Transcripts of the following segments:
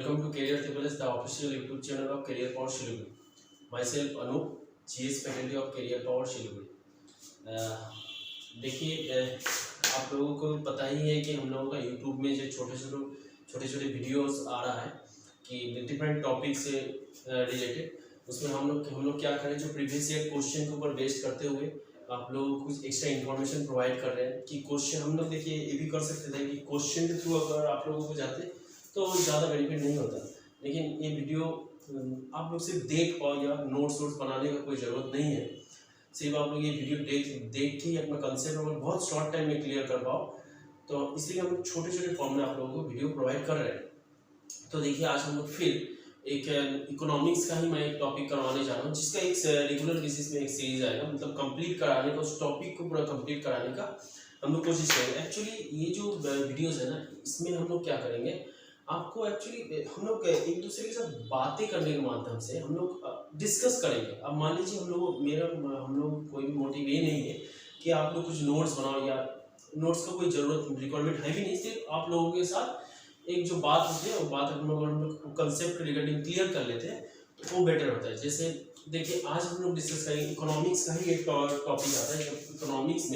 Welcome to Career Triple S, the official YouTube channel of Career Power Siliguri. Myself Anup, GS faculty of Career Power Siliguri. देखिए, आप लोगों को पता ही है कि हम लोगों का YouTube में जो छोटे छोटे वीडियोस आ रहा है कि डिफरेंट टॉपिक से रिलेटेड, उसमें हम लोग क्या करें, जो प्रीवियस ईयर क्वेश्चन के ऊपर बेस्ड करते हुए आप लोगों को कुछ एक्स्ट्रा इन्फॉर्मेशन प्रोवाइड कर रहे हैं कि क्वेश्चन हम लोग देखिए ये भी कर सकते थे कि क्वेश्चन के थ्रू अगर आप लोगों को जाते तो ज़्यादा बेनिफिट नहीं होता, लेकिन ये वीडियो आप लोग सिर्फ देख पाओ या नोट्स बनाने का कोई ज़रूरत नहीं है। सिर्फ आप लोग ये वीडियो देख के ही अपना कंसेप्ट अगर बहुत शॉर्ट टाइम में क्लियर कर पाओ, तो इसलिए हम छोटे छोटे फॉर्म में आप लोगों को वीडियो प्रोवाइड कर रहे हैं। तो देखिए, आज हम लोग फिर एक इकोनॉमिक्स का ही मैं एक टॉपिक करवाने जा रहा हूँ, जिसका एक रेगुलर बेसिस में एक सीरीज आएगा, मतलब कंप्लीट कराने का, उस टॉपिक को पूरा कंप्लीट कराने का हम लोग कोशिश करेंगे। एक्चुअली ये जो वीडियोस है ना, इसमें हम लोग क्या करेंगे, आपको एक्चुअली हम लोग एक दूसरे के साथ बातें करने के माध्यम से हम लोग डिस्कस करेंगे। अब मान लीजिए हम लोग कोई भी मोटिव ये नहीं है कि आप लोग कुछ नोट्स बनाओ, या नोट्स का कोई ज़रूरत रिक्वायरमेंट है भी नहीं, सिर्फ आप लोगों के साथ एक जो बात होती है वो बात हम लोग कंसेप्ट रिगार्डिंग क्लियर कर लेते हैं तो वो बेटर होता है। जैसे देखिए, आज हम लोग डिस्कस करेंगे इकोनॉमिक्स का ही एक टॉपिक आता है। इकोनॉमिक्स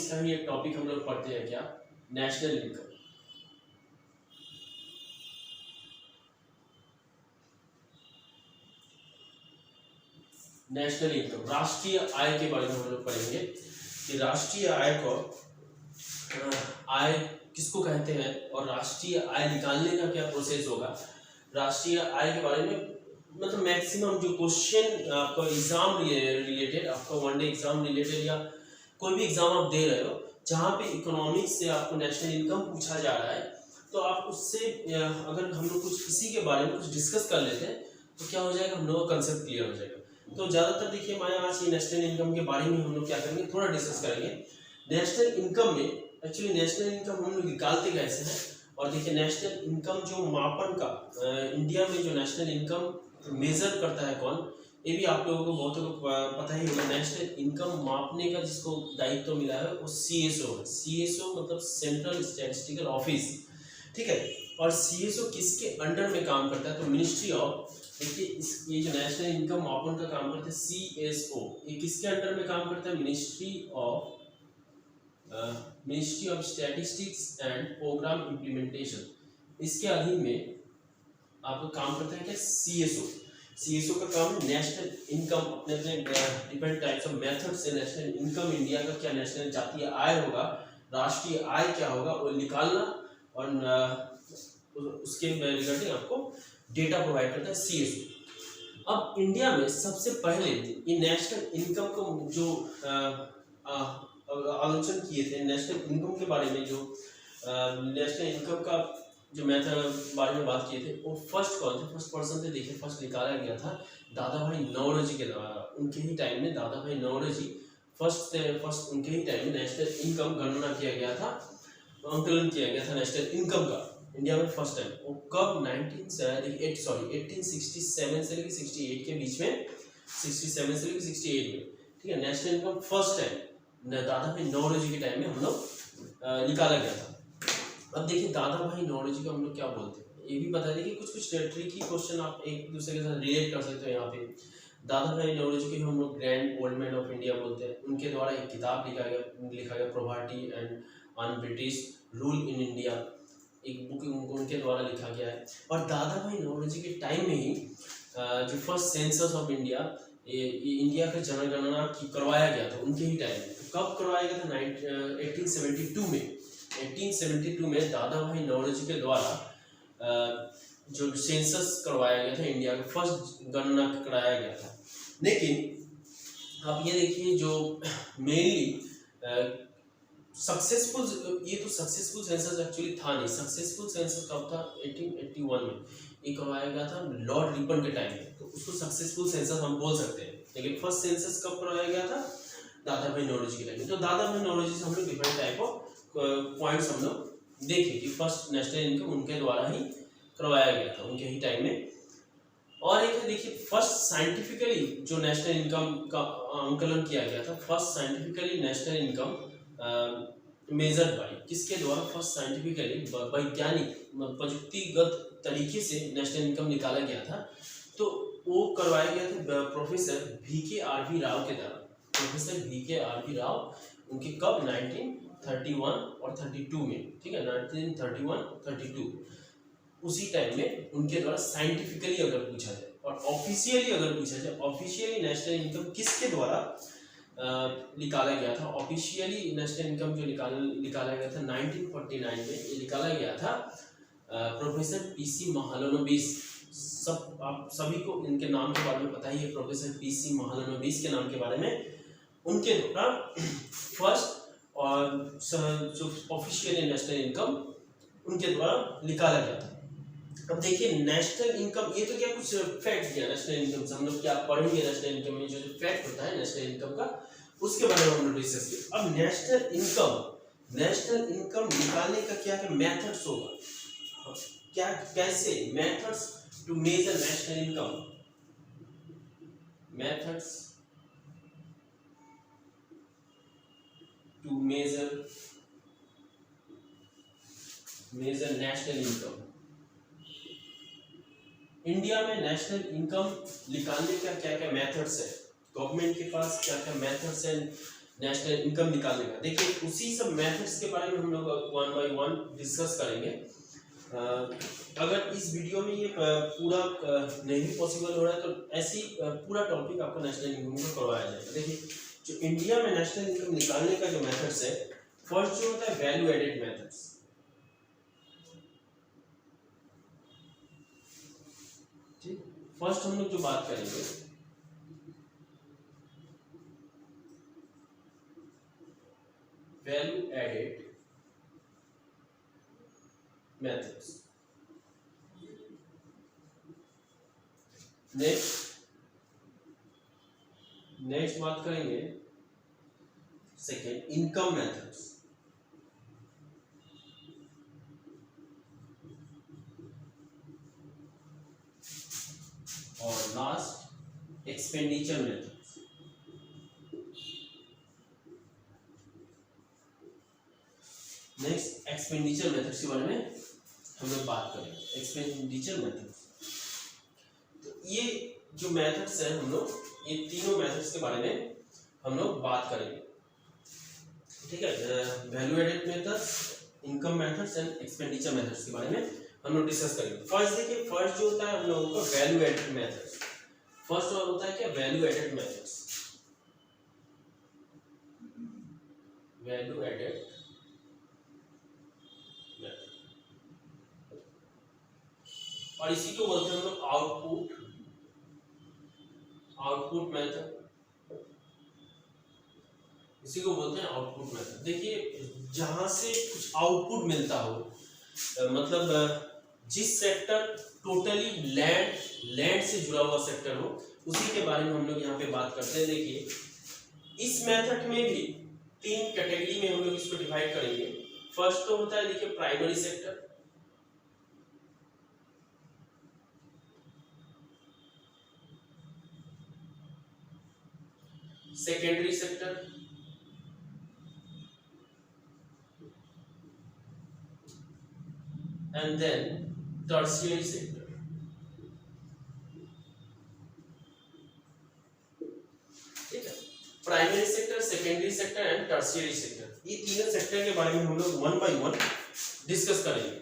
का ही एक टॉपिक हम लोग पढ़ते हैं, क्या, नेशनल इनकम। नेशनल इनकम, राष्ट्रीय आय के बारे में हम लोग पढ़ेंगे कि राष्ट्रीय आय किसको कहते हैं और राष्ट्रीय आय निकालने का क्या प्रोसेस होगा। राष्ट्रीय आय के बारे में मतलब मैक्सिमम जो क्वेश्चन आपका एग्जाम रिलेटेड, आपका वनडे एग्जाम रिलेटेड या कोई भी एग्जाम आप दे रहे हो जहाँ पे इकोनॉमिक्स से आपको नेशनल इनकम पूछा जा रहा है, तो आप उससे अगर हम लोग कुछ इसी के बारे में कुछ डिस्कस कर लेते हैं तो क्या हो जाएगा, हम लोग का कंसेप्ट क्लियर हो जाएगा। तो ज़्यादातर देखिए, मैं आज ये नेशनल इनकम के बारे में हम लोग क्या करेंगे, थोड़ा डिस्कस करेंगे। नेशनल इनकम में एक्चुअली नेशनल इनकम हम लोग निकालते कैसे हैं, और देखिए नेशनल इनकम जो मापन का इंडिया में जो नेशनल इनकम मेजर करता है कौन, ये भी आप लोगों को बहुत को पता ही होगा। नेशनल इनकम मापने का जिसको दायित्व मिला है वो CSO है। CSO मतलब सेंट्रल स्टैटिस्टिकल ऑफिस, ठीक है। और CSO किसके अंडर में काम करता है, तो मिनिस्ट्री ऑफ, देखिए ये जो नेशनल इनकम मापन का काम करते हैं CSO, ये किसके अंडर में काम करता है, ministry of statistics and programme implementation. इसके अधीन में आपको काम करता है क्या, CSO का काम है नेशनल इनकम, अपने अपने डिफरेंट टाइप्स ऑफ मेथड से नेशनल इनकम, इंडिया का क्या नेशनल जातीय आय होगा, राष्ट्रीय आय क्या होगा, वो निकालना और उसके रिगार्डिंग आपको डेटा प्रोवाइड करता है CSO। अब इंडिया में सबसे पहले ये नेशनल इनकम को जो आलोचन किए थे, नेशनल इनकम के बारे में जो नेशनल इनकम का जो मेथड बारे में बात किए थे, वो फर्स्ट पर्सन थे, देखिए फर्स्ट निकाला गया था दादा भाई नौरोजी के द्वारा। उनके ही टाइम में दादा भाई नौरोजी फर्स्ट उनके ही टाइम में नेशनल इनकम गणना किया गया था, आंकलन किया गया था नेशनल इनकम का इंडिया में फर्स्ट टाइम। वो कब 1867 से लेकर 68 के बीच में, 67 से लेकर 68 में, ठीक है। नेशनल इनकम फर्स्ट टाइम दादा भाई नौरोजी के टाइम में हम लोग निकाला गया था। अब देखिए, दादा भाई नौरोजी को हम लोग क्या बोलते हैं, ये भी बता दें कि कुछ ट्रिकी क्वेश्चन आप एक दूसरे के साथ रिलेट कर सकते हो। यहाँ पे दादा भाई नौरोजी को हम लोग grand old man of India बोलते हैं। उनके द्वारा एक किताब लिखा गया property and on British rule in India, एक बुक उनके द्वारा लिखा गया है। और दादा भाई नौरोजी के टाइम में ही जो first census of India, India का जनगणना करवाया गया था उनके ही टाइम में। कब करवाया गया था, 1872 में। 1872 में दादा भाई नौरोजी के द्वारा जो सेंसस करवाया गया था, इंडिया का फर्स्ट गणना कराया गया था। लेकिन अब ये देखिए, जो मेनली सक्सेसफुल, ये तो सक्सेसफुल सेंसस एक्चुअली था नहीं। सक्सेसफुल सेंसस कब था, 1881 में ये करवाया गया था लॉर्ड रिपन के टाइम में, तो उसको सक्सेसफुल सेंसस हम बोल सकते हैं। लेकिन फर्स्ट सेंसस कब करवाया गया था, दादा भाई नौरोजी के टाइम में। तो दादा भाई नौरोजी से हम लोग डिफरेंट टाइप ऑफ पॉइंट्स हम लोग देखे कि फर्स्ट नेशनल इनकम उनके द्वारा ही करवाया गया था, उनके ही टाइम में। और एक है, देखिए फर्स्ट साइंटिफिकली जो नेशनल इनकम का आंकलन किया गया था, first scientifically national income measured by, किसके द्वारा फर्स्ट साइंटिफिकली वैज्ञानिक प्रयुक्तिगत तरीके से नेशनल इनकम निकाला गया था, तो वो करवाया गया था प्रोफेसर VKRV राव के द्वारा। प्रोफेसर VKRV राव, उनके कब 1931 और 32 में, ठीक है 1931 32, उसी टाइम में उनके द्वारा साइंटिफिकली अगर पूछा जाए और ऑफिशियली अगर पूछा जाए, ऑफिशियली नेशनल इनकम किसके द्वारा निकाला गया था। ऑफिशियली नेशनल इनकम जो निकाला गया था 1949 में, ये निकाला गया था प्रोफेसर PC महालनोबिस। सब आप सभी को इनके नाम के बारे में पता ही है, प्रोफेसर PC महालनोबिस के नाम के बारे में। उनके द्वारा फर्स्ट और जो ऑफिशियली नेशनल इनकम उनके द्वारा निकाला गया था। अब देखिए नेशनल इनकम, ये तो क्या कुछ फैक्ट दिया नेशनल इनकम से, हम लोग क्या पढ़ेंगे नेशनल इनकम में जो फैक्ट होता है नेशनल इनकम का, उसके बारे में हम लोग डिस्कस किए। अब नेशनल इनकम निकालने का क्या क्या मेथड्स होगा, क्या कैसे methods to measure national income, methods to measure national income. India में नेशनल इनकम निकालने का क्या क्या मेथड्स है, गवर्नमेंट के पास क्या क्या मेथड्स है नेशनल इनकम निकालने का। देखिए उसी सब मेथड्स के बारे में हम लोग वन बाय वन डिस्कस करेंगे। अगर इस वीडियो में ये पूरा नहीं पॉसिबल हो रहा है तो ऐसी पूरा टॉपिक आपको नेशनल इनकम का करवाया जाएगा। देखिए जो इंडिया में नेशनल इनकम निकालने का जो मेथड्स है, फर्स्ट जो होता है वैल्यू एडेड मेथड्स। फर्स्ट हम लोग जो बात करेंगे वैल्यू एडेड मेथड्स। नेक्स्ट बात करेंगे सेकेंड इनकम मेथड्स। और last expenditure methods. Next expenditure methods के बारे में हम लोग बात करेंगे, एक्सपेंडिचर मेथड्स। तो ये जो मेथड्स हैं हम लोग, ये तीनों मेथड्स के बारे में हम लोग बात करेंगे, ठीक है। Value added methods, income methods and expenditure methods के बारे में हम लोग डिस्कस करेंगे। फर्स्ट देखिए, फर्स्ट जो होता है हम लोगों का वैल्यू एडेड मेथड्स। फर्स्ट होता है क्या, value added methods. Value added method, और इसी को बोलते हैं हम लोग आउटपुट मेथड। इसी को बोलते हैं आउटपुट मेथड। देखिए जहां से कुछ आउटपुट मिलता हो, मतलब जिस सेक्टर टोटली लैंड से जुड़ा हुआ सेक्टर हो, उसी के बारे में हम लोग यहाँ पे बात करते हैं। देखिए इस मेथड में भी तीन कैटेगरी में हम लोग इसको डिवाइड करेंगे। फर्स्ट तो होता है देखिए primary sector, secondary sector, and then tertiary sector। ठीक है, primary sector, secondary sector and tertiary sector, ये तीनों सेक्टर के बारे में हम लोग वन बाय वन डिस्कस करेंगे।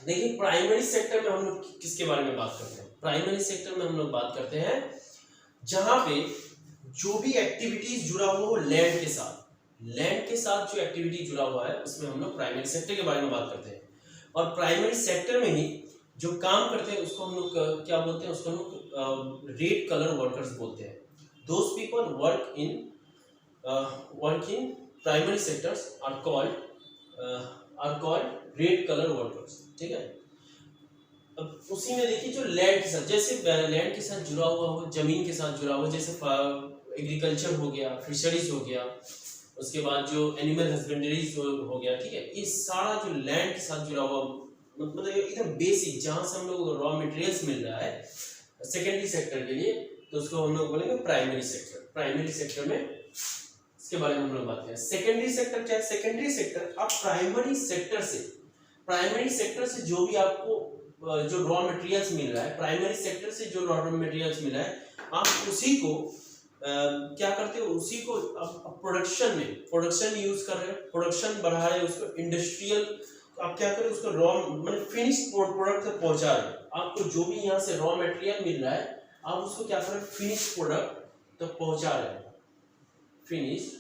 देखिए प्राइमरी सेक्टर में हम लोग किसके बारे में बात करते हैं, प्राइमरी सेक्टर में हम लोग बात करते हैं जहां पे जो भी एक्टिविटीज जुड़ा हुआ हो लैंड के साथ जो एक्टिविटी जुड़ा हुआ है उसमें हम लोग प्राइमरी सेक्टर के बारे में बात करते हैं। और प्राइमरी सेक्टर में ही जो काम करते हैं उसको हम लोग क्या बोलते हैं, उसको हम लोग रेड कलर वर्कर्स बोलते हैं। Those people work in primary sectors are called red collar workers. ठीक है, अब उसी में देखिए जो लैंड के साथ, जैसे लैंड के साथ जुड़ा हुआ हो, जमीन के साथ जुड़ा हुआ, जैसे एग्रीकल्चर हो गया, फिशरीज हो गया, उसके बाद जो एनिमल हस्बेंड्रीज हो गया, ठीक है, ये सारा जो लैंड के साथ जुड़ा हुआ, मतलब एकदम बेसिक, जहां से हम लोग रॉ मटेरियल्स मिल रहा है सेकेंडरी सेक्टर के लिए, तो उसको हम लोग बोलेंगे प्राइमरी सेक्टर। प्राइमरी सेक्टर में इसके बारे में हम लोग बात करें। सेकेंडरी सेक्टर क्या है? सेकेंडरी सेक्टर आप प्राइमरी सेक्टर से जो भी आपको जो रॉ मटेरियल्स मिल रहा है, प्राइमरी सेक्टर से जो रॉ मटेरियल्स मिल रहा है, आप उसी को क्या करते हो, उसी को अब प्रोडक्शन यूज कर रहे हैं, प्रोडक्शन बढ़ा रहे हैं, उसको इंडस्ट्रियल आप क्या करें, उसको रॉ मतलब फिनिश प्रोडक्ट तक पहुंचा रहे हैं। आपको जो भी यहाँ से रॉ मटेरियल मिल रहा है, आप उसको क्या करें, फिनिश प्रोडक्ट तक पहुंचा रहे हैं, फिनिश,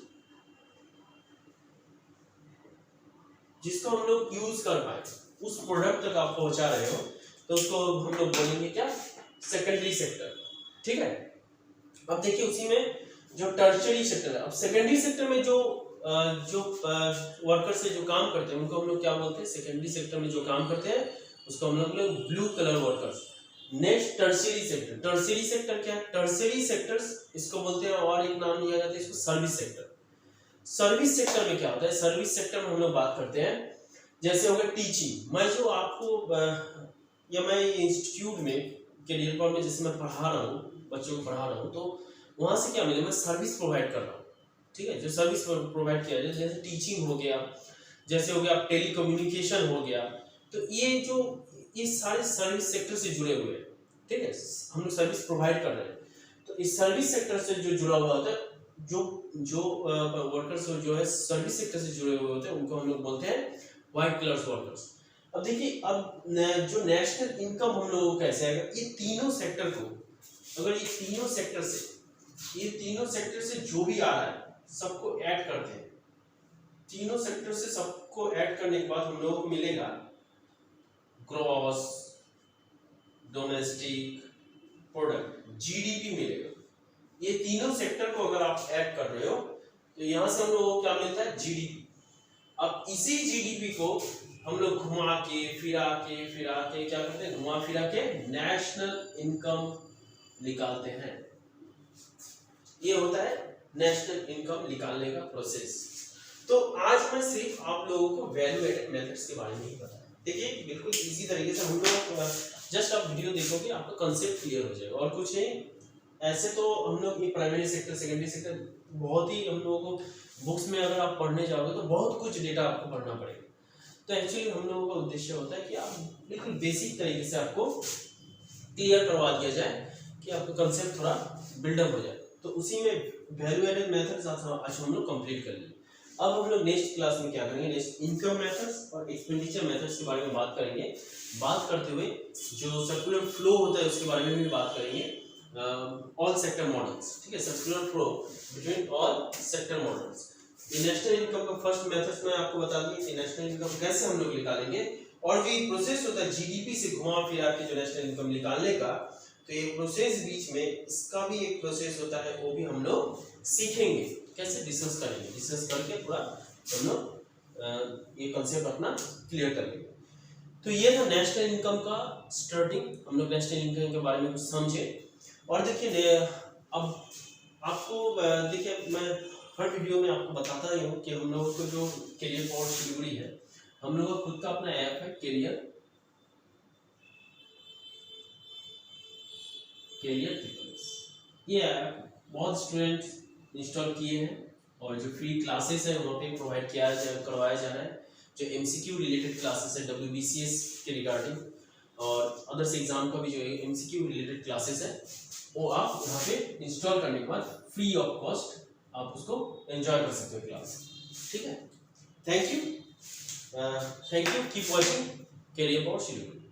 जिसको हम लोग यूज कर पाए, उस प्रोडक्ट तक आप पहुंचा रहे हो, तो उसको हम लोग बोलेंगे क्या, सेकेंडरी सेक्टर। ठीक है। अब देखिए उसी में जो टर्शियरी सेक्टर है, अब सेकेंडरी सेक्टर में जो वर्कर से जो काम करते हैं उनको हम लोग क्या बोलते हैं, सेकेंडरी सेक्टर में जो काम करते हैं उसको हम लोग blue colour workers. Next tertiary sector. Tertiary sector क्या है? टर्शियरी सेक्टर्स इसको बोलते हैं, और एक नाम लिया जाता है इसको सर्विस सेक्टर। सर्विस सेक्टर में क्या होता है? सर्विस सेक्टर में हम लोग बात करते हैं, जैसे हो गया टीचिंग। मैं जो आपको या मैं इंस्टीट्यूट में कैरियर पर में जैसे मैं पढ़ा रहा हूँ, बच्चों को पढ़ा रहा हूँ, तो वहाँ से क्या मिले, मैं सर्विस प्रोवाइड कर रहा हूँ। ठीक है, जो सर्विस प्रोवाइड किया जाए, जैसे टीचिंग हो गया, जैसे हो गया टेलीकम्युनिकेशन हो गया, तो ये सारे सर्विस सेक्टर से जुड़े हुए हैं। ठीक है, हम लोग सर्विस प्रोवाइड कर रहे हैं, तो इस सर्विस सेक्टर से जो जुड़ा हुआ होता है, जो वर्कर्स जो है सर्विस सेक्टर से जुड़े हुए होते हैं, उनको हम लोग बोलते हैं व्हाइट कलर वर्कर्स। अब देखिए, अब जो नेशनल इनकम हम लोगों को कैसे आएगा, ये तीनों सेक्टर को, अगर ये तीनों सेक्टर से जो भी आ रहा है सबको ऐड करते हैं, तीनों सेक्टर से सबको ऐड करने के बाद हम लोगों को मिलेगा ग्रॉस डोमेस्टिक प्रोडक्ट, जीडीपी मिलेगा। ये तीनों सेक्टर को अगर आप ऐड कर रहे हो तो यहां से हम लोगों को क्या मिलता है, जीडीपी। अब इसी जीडीपी को हम लोग घुमा के फिरा के क्या करते हैं, घुमा फिरा के नेशनल इनकम निकालते हैं। ये होता है नेशनल इनकम निकालने का प्रोसेस। तो आज मैं सिर्फ आप लोगों को वैल्यू एडेड मेथड्स के बारे में ही बताया। देखिए बिल्कुल इजी तरीके से हम लोग जस्ट आप वीडियो देखोगे आपका कंसेप्ट क्लियर हो जाएगा, और कुछ नहीं। ऐसे तो हम लोग ये प्राइमरी सेक्टर सेकेंडरी सेक्टर बहुत ही हम लोगों को बुक्स में अगर आप पढ़ने जाओगे तो बहुत कुछ डेटा आपको पढ़ना पड़ेगा। तो एक्चुअली हम लोगों का उद्देश्य होता है कि आप बिल्कुल बेसिक तरीके से आपको क्लियर करवा दिया जाए कि आपका कंसेप्ट थोड़ा बिल्डअप हो जाए। तो उसी में वैल्यू एडेड मेथड्स आज हम लोग कंप्लीट कर लिए। अब हम लोग नेक्स्ट क्लास में क्या करेंगे, नेक्स्ट इनकम मेथड्स और एक्सपेंडिचर मेथड्स के बारे में बात करेंगे। बात करते हुए जो सर्कुलर फ्लो होता है उसके बारे में भी बात करेंगे, ऑल सेक्टर मॉडल्स। ठीक है, circular flow between all sector models. National income का फर्स्ट मेथड्स मैं आपको बता दूं कि नेशनल इनकम कैसे हम लोग निकालेंगे, और जो प्रोसेस होता है जीडीपी से घुमा फिरा के जो नेशनल इनकम निकालने का, तो ये प्रोसेस बीच में इसका भी एक प्रोसेस होता है, वो भी हम लोग सीखेंगे, कैसे डिस्कस करेंगे, डिस्कस करके पूरा हम लोग ये कंसेप्ट अपना क्लियर कर लेंगे। तो ये था नेशनल इनकम का स्टार्टिंग, हम लोग नेशनल इनकम के बारे में कुछ समझे। और देखिए अब आपको देखिए मैं हर वीडियो में आपको बताता ही हूँ कि हम लोगों को जो कैरियर पावर सिलीगुड़ी है, हम लोगों का खुद का अपना ऐप है कैरियर ट्रिपल्स। ये ऐप बहुत स्टूडेंट इंस्टॉल किए हैं, और जो फ्री क्लासेस है वहाँ पे प्रोवाइड करवाया जा रहा है। जो एमसीक्यू रिलेटेड क्लासेस है WBCS के रिगार्डिंग, और अदर्स एग्जाम का भी जो एमसीक्यू रिलेटेड क्लासेस है, वो आप यहाँ पे इंस्टॉल करने के बाद फ्री ऑफ कॉस्ट आप उसको एंजॉय कर सकते हो क्लास। ठीक है, thank you, keep watching career power Siliguri.